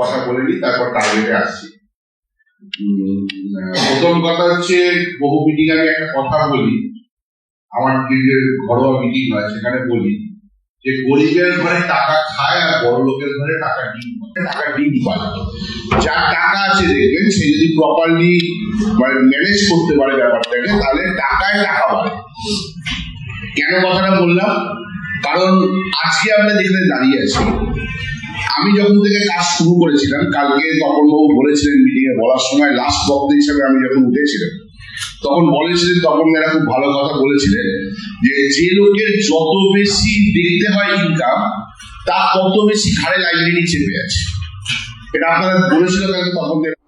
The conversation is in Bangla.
কথা বলে নিই, তারপর টার্গেটে আসছি। প্রথম কথা হচ্ছে, বহু মিটিং আমি একটা কথা বলি, আমার ঘরোয়া মিটিং হয়, সেখানে বলি যে গরিবের ঘরে টাকা খায় আর বড় লোকের ঘরে টাকা ডিম পায়। যার টাকা আছে দেখবেন, সে যদি প্রপারলি ম্যানেজ করতে পারে ব্যাপারটাকে, তাহলে টাকায় টাকা বাড়ে। কেন কথাটা বললাম? কারণ আজকে আমরা যেখানে দাঁড়িয়ে আছি, আমি যখন থেকে কাজ শুরু করেছিলাম, কালকে তপনবাবু বলেছিলেন মিটিং এ বলার সময়, লাস্ট বক্তা হিসেবে আমি যখন উঠেছিলাম, তখন বলেছিলেন, তপন মেয়েরা খুব ভালো কথা বলেছিলেন, যে লোকের যত বেশি দেখতে হয় ইনকাম, তা তত বেশি ঘাড়ে লাইব্রেরি চেপে আছে। এটা আপনারা বলেছিল তপন মেয়েরা।